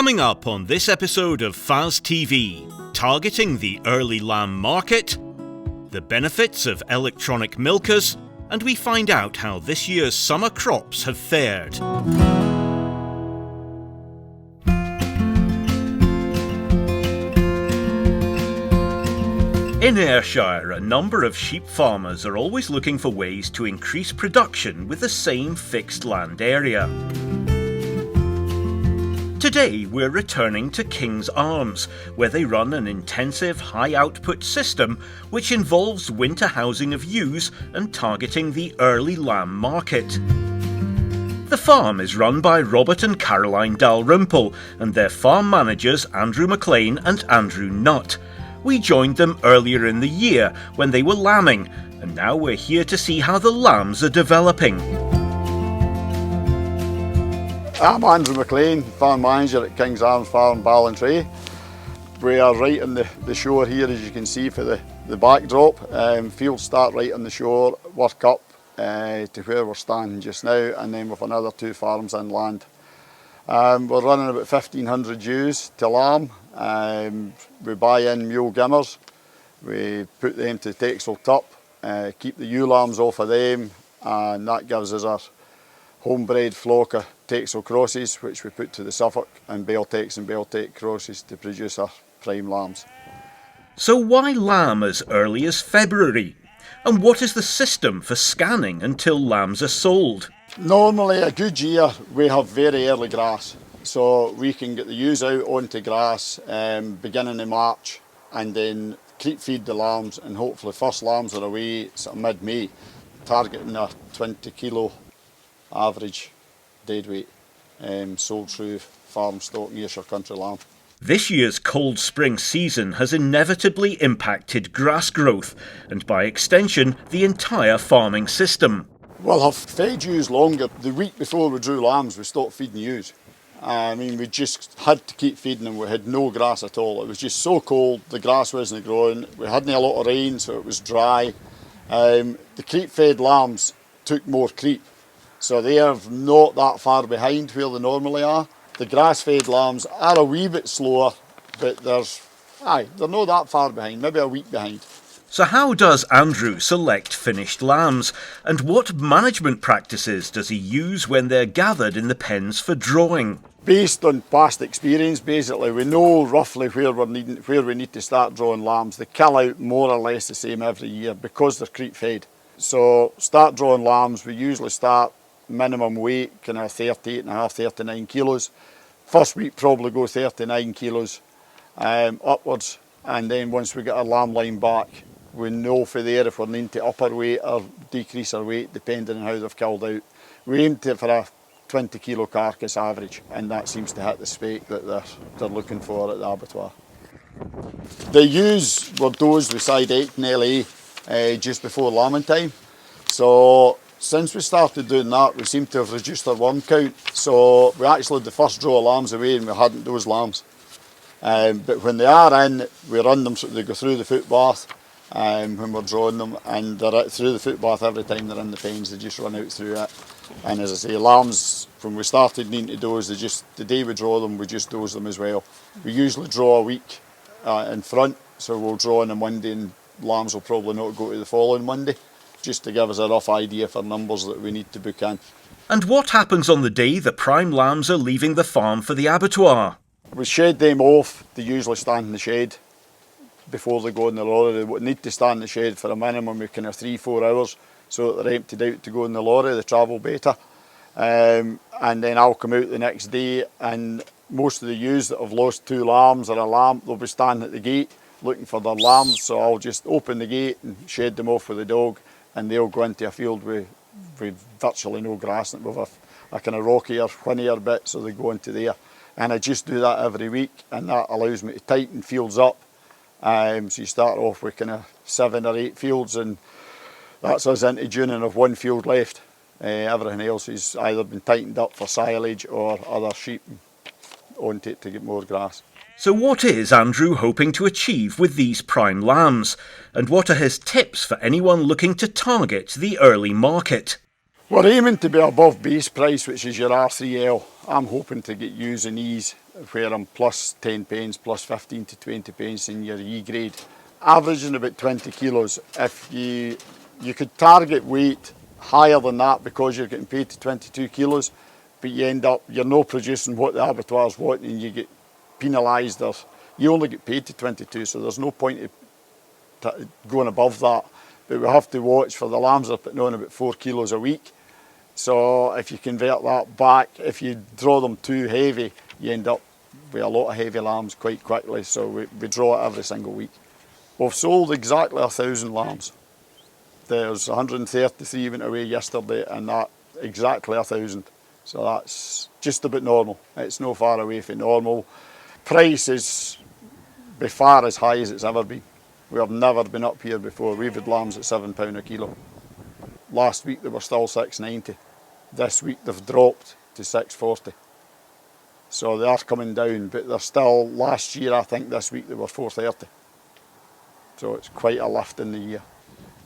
Coming up on this episode of FAS TV, targeting the early lamb market, the benefits of electronic milkers, and we find out how this year's summer crops have fared. In Ayrshire, a number of sheep farmers are always looking for ways to increase production with the same fixed land area. Today we're returning to King's Arms, where they run an intensive high-output system which involves winter housing of ewes and targeting the early lamb market. The farm is run by Robert and Caroline Dalrymple and their farm managers Andrew McLean and Andrew Nutt. We joined them earlier in the year when they were lambing, and now we're here to see how the lambs are developing. I'm Andrew McLean, farm manager at King's Arms Farm, Ballantrae. We are right on the shore here, as you can see for the backdrop. Fields start right on the shore, work up to where we're standing just now, and then with another 2 farms inland. We're running about 1,500 ewes to lamb. We buy in mule gimmers, we put them to Texel top, keep the ewe lambs off of them, and that gives us our homebred flock of Texel crosses, which we put to the Suffolk, and Beltex and Beltec crosses to produce our prime lambs. So why lamb as early as February? And what is the system for scanning until lambs are sold? Normally a good year we have very early grass, so we can get the ewes out onto grass beginning in March, and then creep feed the lambs, and hopefully first lambs are away sort of mid-May, targeting a 20 kilo average dead weight sold through farm stock Ayrshire country lamb. This year's cold spring season has inevitably impacted grass growth and by extension the entire farming system. Well, I've fed ewes longer. The week before we drew lambs we stopped feeding ewes. We just had to keep feeding them. We had no grass at all. It was just so cold, the grass wasn't growing. We hadn't a lot of rain, so it was dry. The creep fed lambs took more creep, so they are not that far behind where they normally are. The grass-fed lambs are a wee bit slower, but they're not that far behind, maybe a week behind. So how does Andrew select finished lambs, and what management practices does he use when they're gathered in the pens for drawing? Based on past experience, basically, we know roughly where we need to start drawing lambs. They kill out more or less the same every year because they're creep fed. So start drawing lambs, we usually start minimum weight, kind of 38.5, 39 kilos. First week probably go 39 kilos upwards, and then once we get our lamb line back, we know for there if we're needing to up our weight or decrease our weight depending on how they've killed out. We aim for a 20 kilo carcass average, and that seems to hit the spec that they're looking for at the abattoir. The ewes were dosed with Sidectin LA just before lambing time, so since we started doing that we seem to have reduced our worm count. So we actually had the first draw of lambs away and we hadn't those lambs. But when they are in, we run them so they go through the foot bath when we're drawing them, and they're through the foot bath every time they're in the pens. They just run out through it. And as I say, lambs, when we started needing to dose, the day we draw them we just dose them as well. We usually draw a week in front, so we'll draw on a Monday and lambs will probably not go to the following Monday, just to give us a rough idea for numbers that we need to book in. And what happens on the day the prime lambs are leaving the farm for the abattoir? We shed them off. They usually stand in the shed before they go in the lorry. They need to stand in the shed for a minimum of kind of 3-4 hours so that they're emptied out to go in the lorry, they travel better. And then I'll come out the next day, and most of the ewes that have lost 2 lambs or a lamb, they'll be standing at the gate looking for their lambs, so I'll just open the gate and shed them off with the dog, and they'll go into a field with virtually no grass, and with a kind of rockier, whinnier bit, so they go into there. And I just do that every week, and that allows me to tighten fields up. So you start off with kind of 7 or 8 fields, and that's us into June and have 1 field left. Everything else has either been tightened up for silage or other sheep onto it to get more grass. So what is Andrew hoping to achieve with these prime lambs? And what are his tips for anyone looking to target the early market? We're aiming to be above base price, which is your R3L. I'm hoping to get ewes and E's where I'm plus 10 pence, plus 15 to 20 pence in your E grade, averaging about 20 kilos. If you could target weight higher than that because you're getting paid to 22 kilos, but you end up, you're not producing what the abattoirs want and you get penalised, or you only get paid to 22, so there's no point going above that. But we have to watch for the lambs that are putting on about 4 kilos a week. So if you convert that back, if you draw them too heavy, you end up with a lot of heavy lambs quite quickly. So we draw it every single week. We've sold exactly 1,000 lambs. There's 133 went away yesterday, and that exactly 1,000. So that's just about normal. It's no far away from normal. Price is by far as high as it's ever been. We have never been up here before. We've had lambs at £7 a kilo. Last week they were still £6.90. This week they've dropped to £6.40. So they are coming down, but they're still, last year I think this week they were £4.30. So it's quite a lift in the year.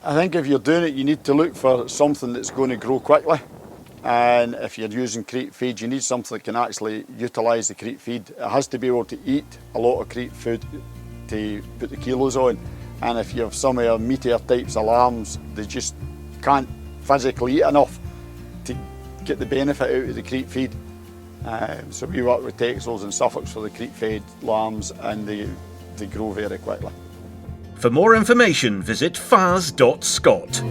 I think if you're doing it, you need to look for something that's going to grow quickly. And if you're using crate feed, you need something that can actually utilise the crate feed. It has to be able to eat a lot of crate food to put the kilos on. And if you have some of your meatier types of lambs, they just can't physically eat enough to get the benefit out of the crate feed. So we work with Texels and Suffolks for the crate fed lambs, and they grow very quickly. For more information, visit fas.scot.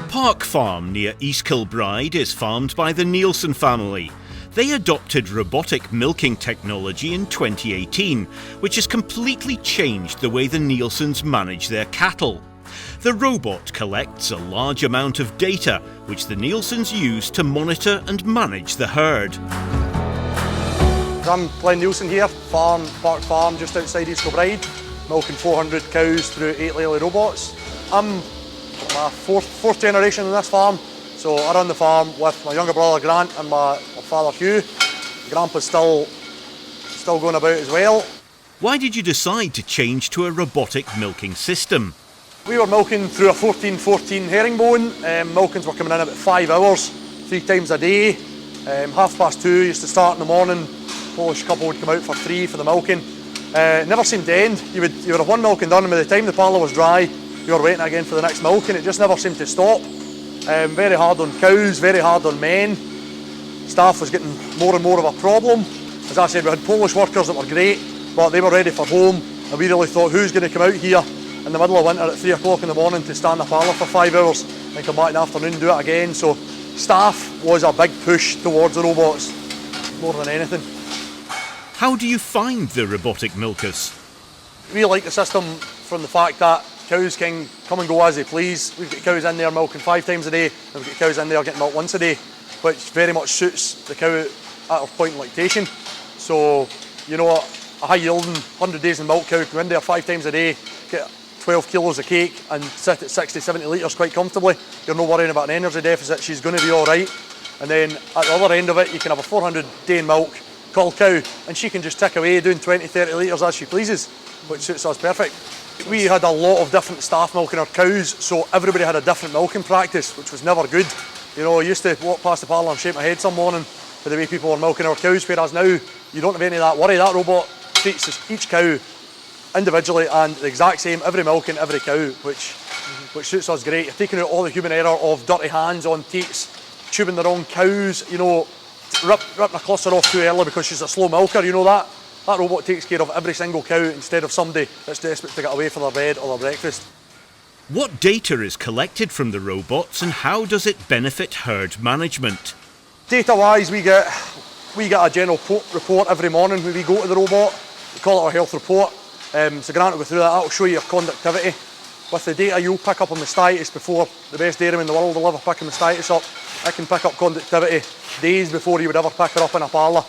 Park Farm near East Kilbride is farmed by the Nielsen family. They adopted robotic milking technology in 2018, which has completely changed the way the Nielsens manage their cattle. The robot collects a large amount of data, which the Nielsens use to monitor and manage the herd. I'm Glenn Nielsen here, Park Farm just outside East Kilbride, milking 400 cows through 8 Lely robots. I'm my fourth generation on this farm, so I run the farm with my younger brother Grant and my father Hugh. Grandpa's still going about as well. Why did you decide to change to a robotic milking system? We were milking through a 14-14 herringbone. Milkings were coming in about 5 hours, 3 times a day. 2:30 used to start in the morning. Polish couple would come out for 3 for the milking. Never seemed to end. You would have one milking done, and by the time the parlour was dry, you were waiting again for the next milking. It just never seemed to stop. Very hard on cows, very hard on men. Staff was getting more and more of a problem. As I said, we had Polish workers that were great, but they were ready for home, and we really thought, who's going to come out here in the middle of winter at 3 o'clock in the morning to stand the parlour for 5 hours and come back in the afternoon and do it again? So staff was a big push towards the robots, more than anything. How do you find the robotic milkers? We like the system from the fact that cows can come and go as they please. We've got cows in there milking 5 times a day, and we've got cows in there getting milked once a day, which very much suits the cow at her point in lactation. So, you know, a high yielding 100 days in milk cow can go in there 5 times a day, get 12 kilos of cake and sit at 60-70 litres quite comfortably. You're not worrying about an energy deficit, she's going to be all right. And then at the other end of it, you can have a 400 day in milk cull cow, and she can just tick away doing 20-30 litres as she pleases, which suits us perfect. We had a lot of different staff milking our cows, so everybody had a different milking practice, which was never good. You know, I used to walk past the parlour and shake my head some morning for the way people were milking our cows, whereas now you don't have any of that worry. That robot treats each cow individually and the exact same, every milking, every cow, which suits us great. You're taking out all the human error of dirty hands on teats, tubing the wrong cows, you know, ripping a cluster off too early because she's a slow milker, you know that. That robot takes care of every single cow instead of somebody that's desperate to get away for their bed or their breakfast. What data is collected from the robots, and how does it benefit herd management? Data-wise, we get a general report every morning when we go to the robot. We call it our health report. So Grant will go through that. That'll show you your conductivity. With the data you'll pick up on mastitis before the best dairyman in the world will ever pick a mastitis up. I can pick up conductivity days before you would ever pick her up in a parlour.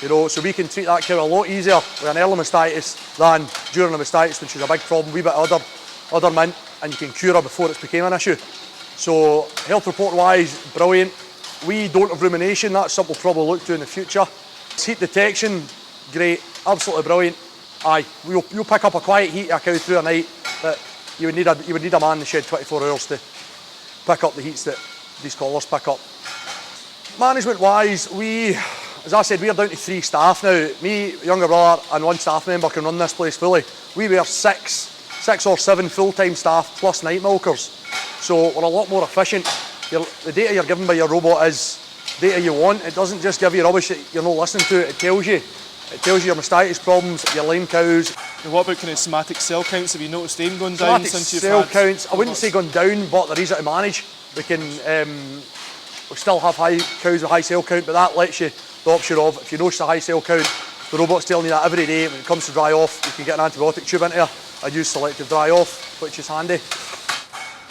You know, so we can treat that cow a lot easier with an early mastitis than during a mastitis when she's a big problem, wee bit of udder mint, and you can cure her before it's became an issue. So health report wise, brilliant. We don't have rumination, that's something we'll probably look to in the future. Heat detection, great, absolutely brilliant. Aye, you'll pick up a quiet heat of a cow through a night that you would need a man in the shed 24 hours to pick up the heats that these collars pick up. Management-wise, as I said, we are down to 3 staff now. Me, younger brother, and 1 staff member can run this place fully. We were 6 or 7 full-time staff plus night milkers. So we're a lot more efficient. The data you're given by your robot is data you want. It doesn't just give you rubbish that you're not listening to. It tells you your mastitis problems, your lame cows. And what about kind of somatic cell counts? Have you noticed them going down since you've cell had counts, I wouldn't say gone down, but they're easy to manage. We still have high cows with high cell count, but that lets you the option of, if you notice a high cell count, the robot's telling you that every day. When it comes to dry off, you can get an antibiotic tube into there and use selective dry off, which is handy.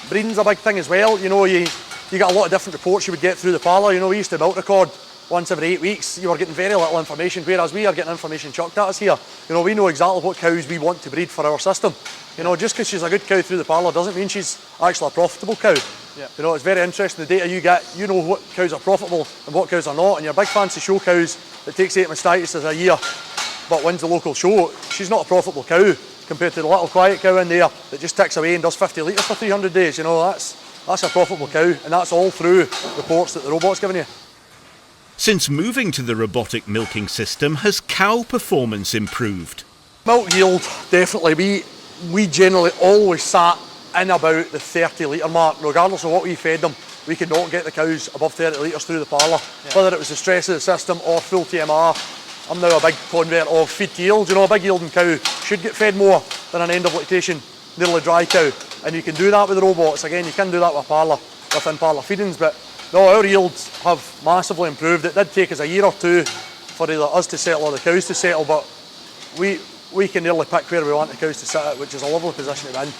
Breeding's a big thing as well. You know, you get a lot of different reports you would get through the parlour. You know, we used to milk record once every 8 weeks. You were getting very little information, whereas we are getting information chucked at us here. You know, we know exactly what cows we want to breed for our system. You know, just because she's a good cow through the parlour doesn't mean she's actually a profitable cow. Yeah. You know, it's very interesting, the data you get, you know what cows are profitable and what cows are not, and your big fancy show cows that takes 8 mastitis a year but wins the local show, she's not a profitable cow compared to the little quiet cow in there that just ticks away and does 50 litres for 300 days. You know, that's a profitable cow, and that's all through reports that the robot's giving you. Since moving to the robotic milking system, has cow performance improved? Milk yield, definitely. We generally always sat in about the 30 litre mark, regardless of what we fed them. We could not get the cows above 30 litres through the parlour, whether it was the stress of the system or full TMR. I'm now a big convert of feed to yield. You know, a big yielding cow should get fed more than an end of lactation, nearly dry cow. And you can do that with the robots. Again, you can do that with parlour, within parlour feedings, but no, our yields have massively improved. It did take us a year or 2 for either us to settle or the cows to settle, but we can nearly pick where we want the cows to sit at, which is a lovely position to be in.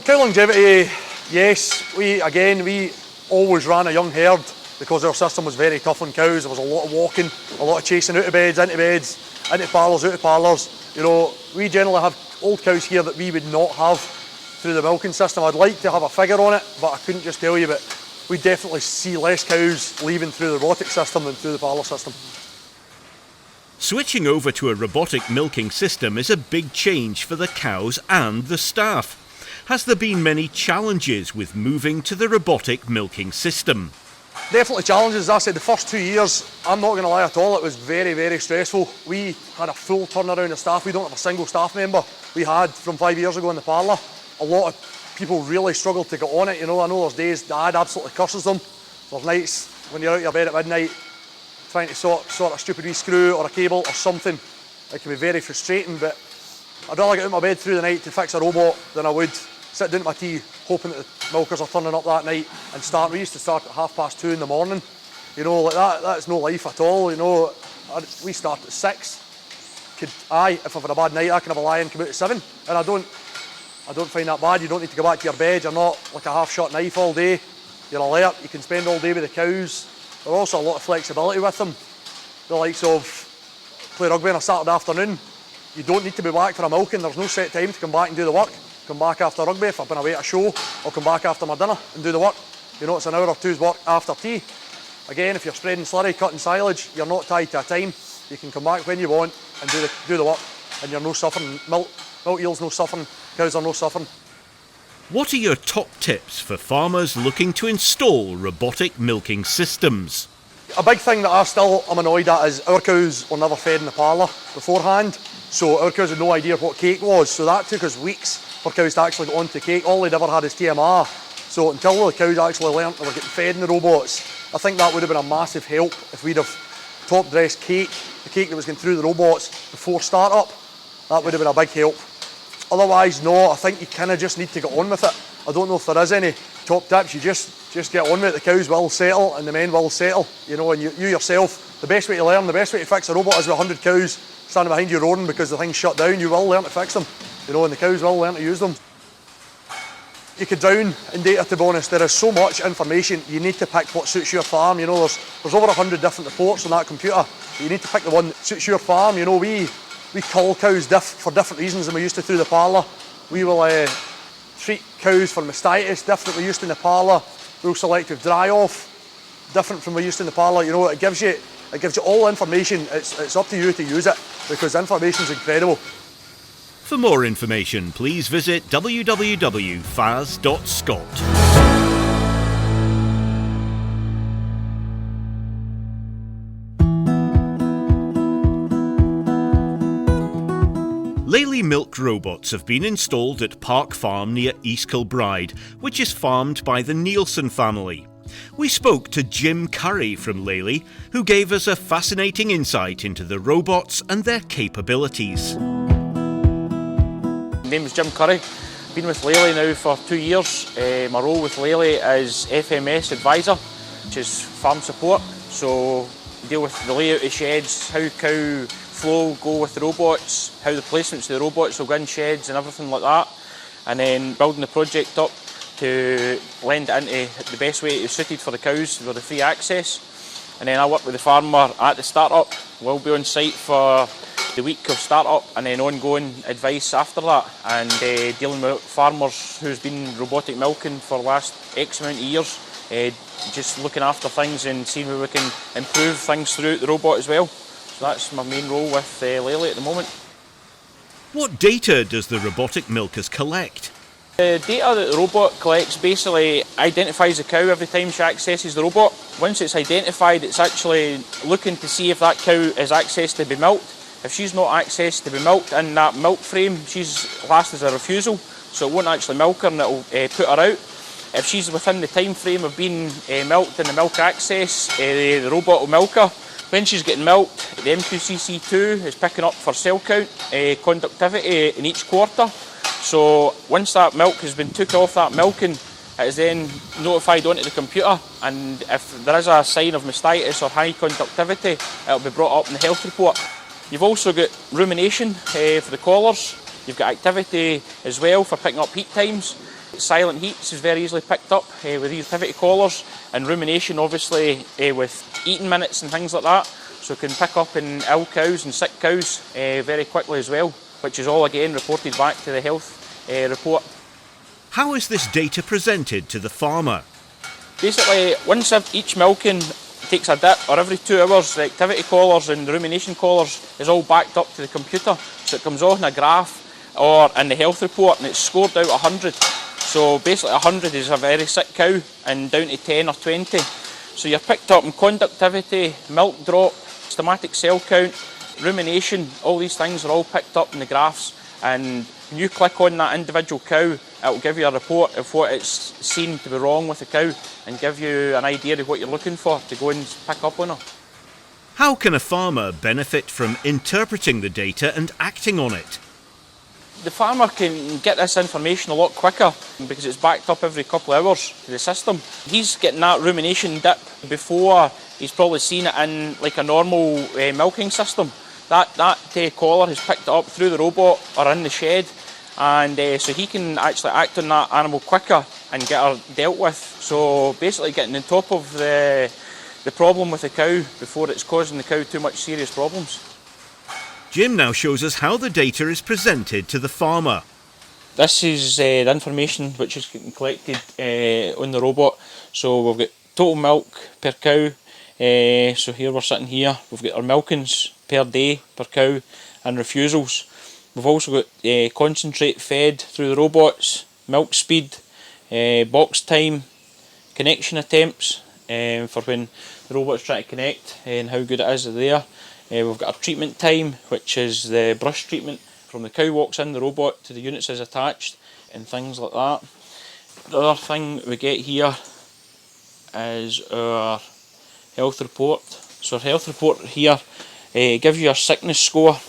Cow longevity, yes, we always ran a young herd because our system was very tough on cows. There was a lot of walking, a lot of chasing out of beds, into parlours, out of parlours. You know, we generally have old cows here that we would not have through the milking system. I'd like to have a figure on it, but I couldn't just tell you, but we definitely see less cows leaving through the robotic system than through the parlour system. Switching over to a robotic milking system is a big change for the cows and the staff. Has there been many challenges with moving to the robotic milking system? Definitely challenges. As I said, the first 2 years, I'm not going to lie at all, it was very, very stressful. We had a full turnaround of staff. We don't have a single staff member. We had from 5 years ago in the parlour. A lot of people really struggled to get on it. You know, I know there's days Dad absolutely curses them. There's nights when you're out of your bed at midnight trying to sort a stupid wee screw or a cable or something. It can be very frustrating, but I'd rather get out of my bed through the night to fix a robot than I would sit down at my tea hoping that the milkers are turning up that night and start. We used to start at 2:30 in the morning. You know, like that's no life at all. You know, we start at 6. If I've had a bad night, I can have a lie and come out at 7, and I don't find that bad. You don't need to go back to your bed. You're not like a half-shot knife all day. You're alert. You can spend all day with the cows. There's also a lot of flexibility with them. The likes of play rugby on a Saturday afternoon. You don't need to be back for a milking. There's no set time to come back and do the work. Come back after rugby. If I've been away at a show, I'll come back after my dinner and do the work. You know, it's an hour or two's work after tea. Again, if you're spreading slurry, cutting silage, you're not tied to a time. You can come back when you want and do the work, and you're no suffering. Milk yield's no suffering. Cows are no suffering. What are your top tips for farmers looking to install robotic milking systems? A big thing that I'm annoyed at is our cows were never fed in the parlour beforehand, so our cows had no idea what cake was, so that took us weeks for cows to actually get onto cake. All they'd ever had is TMR, so until the cows actually learnt they were getting fed in the robots, I think that would have been a massive help if we'd have top dressed cake, the cake that was going through the robots before start up. That would have been a big help. Otherwise, no, I think you kind of just need to get on with it. I don't know if there is any top tips. You just get on with it. The cows will settle and the men will settle. You know, and you yourself, the best way to learn, the best way to fix a robot is with 100 cows standing behind you roaring because the thing's shut down. You will learn to fix them, you know, and the cows will learn to use them. You could drown in data, to be honest. There is so much information. You need to pick what suits your farm. You know, there's over 100 different reports on that computer. You need to pick the one that suits your farm. You know, we cull cows for different reasons than we used to through the parlour. We will treat cows for mastitis different than we used to in the parlour. We'll selective dry off different from we used to in the parlour. You know, it gives you all information. It's up to you to use it because the information's incredible. For more information, please visit www.fas.scot. Lely milk robots have been installed at Park Farm near East Kilbride, which is farmed by the Nielsen family. We spoke to Jim Curry from Lely, who gave us a fascinating insight into the robots and their capabilities. My name is Jim Curry. Been with Lely now for 2 years. My role with Lely is FMS advisor, which is farm support. So we deal with the layout of sheds, how cow flow go with the robots, how the placements of the robots will go in sheds and everything like that. And then building the project up to lend it into the best way it is suited for the cows with the free access. And then I work with the farmer at the start-up. We'll be on site for the week of start-up and then ongoing advice after that, and dealing with farmers who's been robotic milking for the last X amount of years, just looking after things and seeing where we can improve things throughout the robot as well. So that's my main role with Lely at the moment. What data does the robotic milkers collect? The data that the robot collects basically identifies the cow every time she accesses the robot. Once it's identified, it's actually looking to see if that cow is accessed to be milked. If she's not accessed to be milked in that milk frame, she's classed as a refusal, so it won't actually milk her and it'll put her out. If she's within the time frame of being milked in the milk access, the robot will milk her. When she's getting milked, the M2CC2 is picking up for cell count, conductivity in each quarter. So once that milk has been took off that milking, it is then notified onto the computer, and if there is a sign of mastitis or high conductivity, it'll be brought up in the health report. You've also got rumination for the collars. You've got activity as well for picking up heat times. Silent heats is very easily picked up with these activity collars, and rumination obviously with eating minutes and things like that. So it can pick up in ill cows and sick cows very quickly as well, which is all again reported back to the health report. How is this data presented to the farmer? Basically, once each milking takes a dip, or every 2 hours, the activity collars and the rumination collars is all backed up to the computer. So it comes on a graph or in the health report, and it's scored out 100. So basically 100 is a very sick cow and down to 10 or 20. So you're picked up in conductivity, milk drop, stomatic cell count, rumination, all these things are all picked up in the graphs, and when you click on that individual cow, it will give you a report of what it's seen to be wrong with the cow and give you an idea of what you're looking for to go and pick up on her. How can a farmer benefit from interpreting the data and acting on it? The farmer can get this information a lot quicker because it's backed up every couple of hours to the system. He's getting that rumination dip before he's probably seen it in like a normal milking system. That collar has picked it up through the robot or in the shed, and so he can actually act on that animal quicker and get her dealt with. So basically getting on top of the problem with the cow before it's causing the cow too much serious problems. Jim now shows us how the data is presented to the farmer. This is the information which is getting collected on the robot. So we've got total milk per cow. So here we're sitting here, we've got our milkings per day per cow and refusals. We've also got concentrate fed through the robots, milk speed, box time, connection attempts for when the robot's trying to connect and how good it is there. We've got our treatment time, which is the brush treatment from the cow walks in the robot to the units is attached and things like that. The other thing we get here is our health report. So our health report here gives you your sickness score.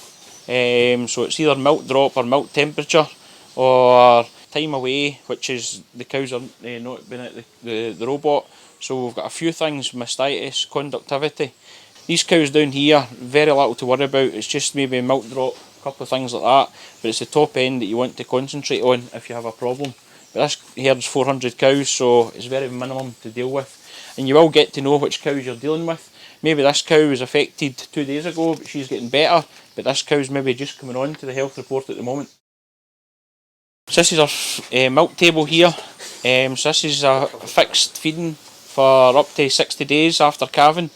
So it's either milk drop or milk temperature or time away, which is the cows are not been at the robot. So we've got a few things: mastitis, conductivity. These cows down here, very little to worry about. It's just maybe a milk drop, a couple of things like that. But it's the top end that you want to concentrate on if you have a problem. But this herd's 400 cows, so it's very minimum to deal with. And you will get to know which cows you're dealing with. Maybe this cow was affected 2 days ago, but she's getting better. But this cow's maybe just coming on to the health report at the moment. So this is our milk table here. So this is a fixed feeding for up to 60 days after calving.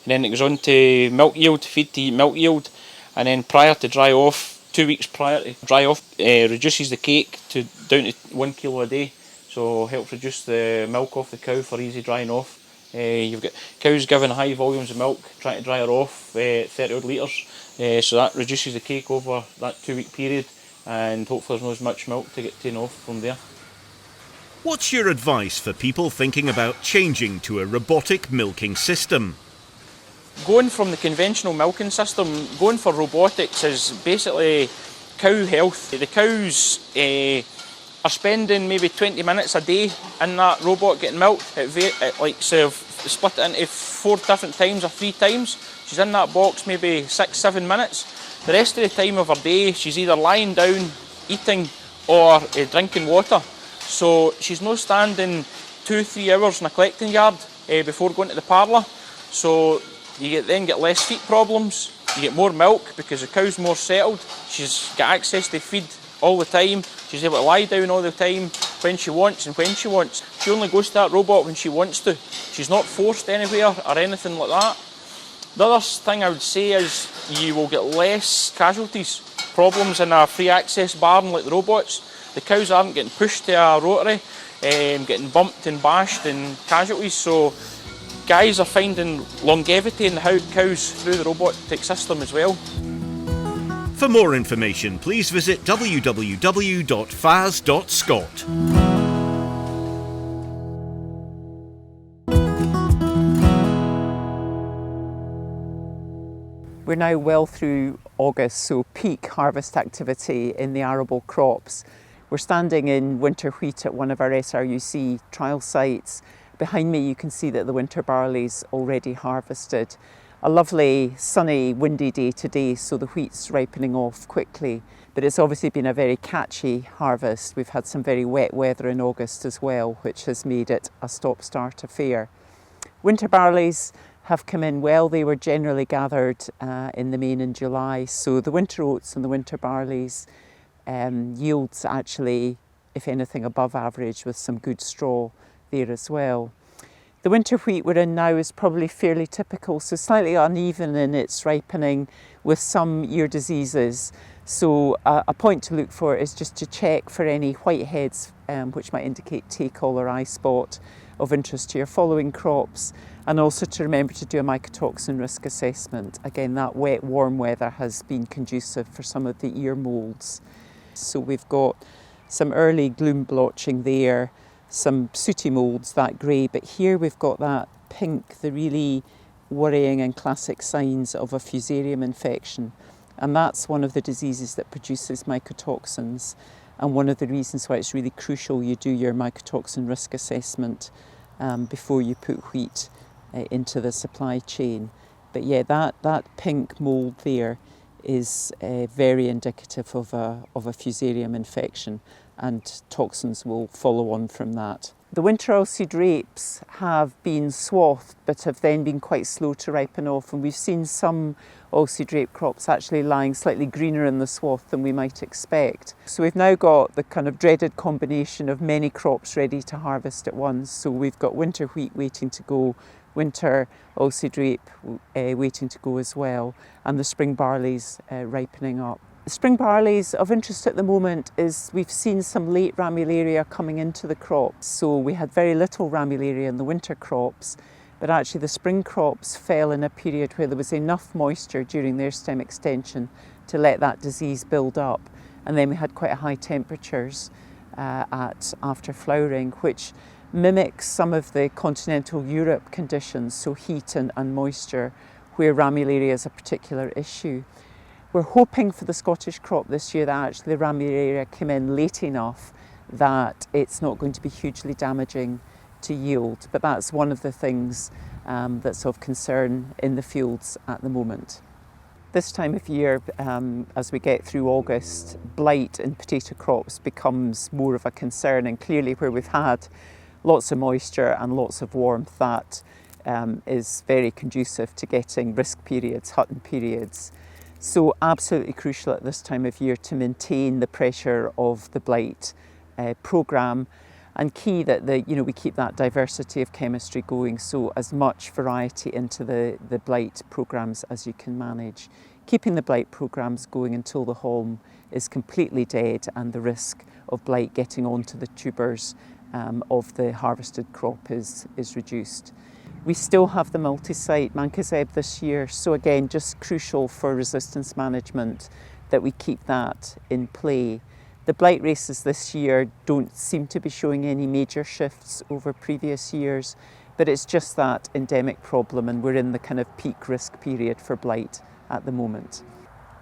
And then it goes on to milk yield, feed to milk yield. And then prior to dry off, 2 weeks prior to dry off. Reduces the cake to down to 1 kilo a day, so helps reduce the milk off the cow for easy drying off. You've got cows giving high volumes of milk, trying to dry her off, 30 odd litres, so that reduces the cake over that 2 week period, and hopefully there's not as much milk to get taken off from there. What's your advice for people thinking about changing to a robotic milking system? Going from the conventional milking system, going for robotics is basically cow health. The cows are spending maybe 20 minutes a day in that robot getting milked. So split it into 4 different times or 3 times. She's in that box maybe 6-7 minutes. The rest of the time of her day, she's either lying down, eating, or drinking water. So she's not standing 2-3 hours in a collecting yard before going to the parlour. So you then get less feet problems, you get more milk because the cow's more settled. She's got access to feed all the time. She's able to lie down all the time when she wants and when she wants. She only goes to that robot when she wants to. She's not forced anywhere or anything like that. The other thing I would say is you will get less casualties, problems in a free access barn like the robots. The cows aren't getting pushed to a rotary, getting bumped and bashed and casualties. So guys are finding longevity in the cows through the robotic system as well. For more information, please visit www.fas.scot. We're now well through August, so peak harvest activity in the arable crops. We're standing in winter wheat at one of our SRUC trial sites. Behind me you can see that the winter barley's already harvested. A lovely sunny windy day today, so the wheat's ripening off quickly, but it's obviously been a very catchy harvest. We've had some very wet weather in August as well, which has made it a stop-start affair. Winter barleys have come in well. They were generally gathered in the main in July, so the winter oats and the winter barleys yields actually, if anything, above average with some good straw there as well. The winter wheat we're in now is probably fairly typical, so slightly uneven in its ripening with some ear diseases. So a point to look for is just to check for any whiteheads which might indicate take-all or eye spot of interest to your following crops, and also to remember to do a mycotoxin risk assessment. Again, that wet, warm weather has been conducive for some of the ear moulds. So we've got some early gloom blotching there, some sooty moulds, that grey, but here we've got that pink, the really worrying and classic signs of a fusarium infection. And that's one of the diseases that produces mycotoxins, and one of the reasons why it's really crucial you do your mycotoxin risk assessment before you put wheat into the supply chain. But yeah, that pink mould there is very indicative of a fusarium infection, and toxins will follow on from that. The winter oilseed rapes have been swathed but have then been quite slow to ripen off, and we've seen some oilseed rape crops actually lying slightly greener in the swath than we might expect. So we've now got the kind of dreaded combination of many crops ready to harvest at once. So we've got winter wheat waiting to go, winter oilseed rape waiting to go as well, and the spring barley's ripening up. The spring barley's of interest at the moment is we've seen some late ramularia coming into the crops. So we had very little ramularia in the winter crops, but actually the spring crops fell in a period where there was enough moisture during their stem extension to let that disease build up. And then we had quite high temperatures after flowering, which mimics some of the continental Europe conditions, so heat and moisture, where ramularia is a particular issue. We're hoping for the Scottish crop this year that actually the ramularia came in late enough that it's not going to be hugely damaging to yield, but that's one of the things that's of concern in the fields at the moment. This time of year, as we get through August, blight in potato crops becomes more of a concern, and clearly where we've had lots of moisture and lots of warmth, that is very conducive to getting risk periods, Hutton periods. So absolutely crucial at this time of year to maintain the pressure of the blight programme, and key that we keep that diversity of chemistry going, so as much variety into the blight programmes as you can manage. keeping the blight programmes going until the haulm is completely dead and the risk of blight getting onto the tubers of the harvested crop is reduced. We still have the multi-site Mancozeb this year, so again just crucial for resistance management that we keep that in play. The blight races this year don't seem to be showing any major shifts over previous years, but it's just that endemic problem and we're in the kind of peak risk period for blight at the moment.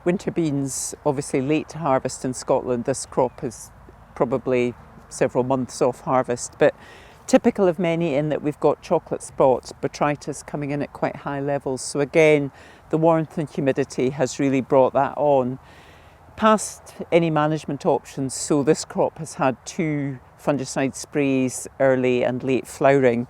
Winter beans, obviously late to harvest in Scotland. This crop is probably several months off harvest, but typical of many in that we've got chocolate spot, botrytis coming in at quite high levels. So again, the warmth and humidity has really brought that on. Past any management options, so this crop has had 2 fungicide sprays, early and late flowering,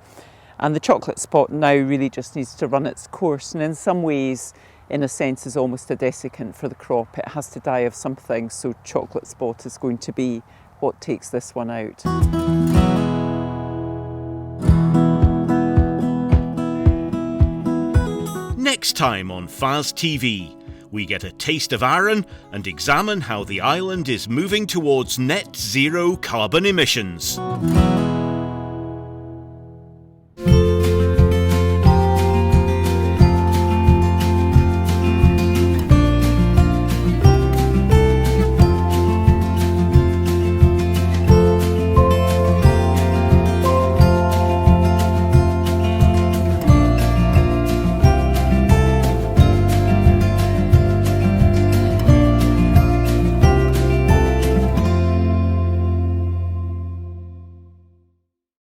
and the chocolate spot now really just needs to run its course, and in some ways, in a sense, is almost a desiccant for the crop. It has to die of something, so chocolate spot is going to be what takes this one out. Next time on FAS TV, we get a taste of Arran and examine how the island is moving towards net zero carbon emissions.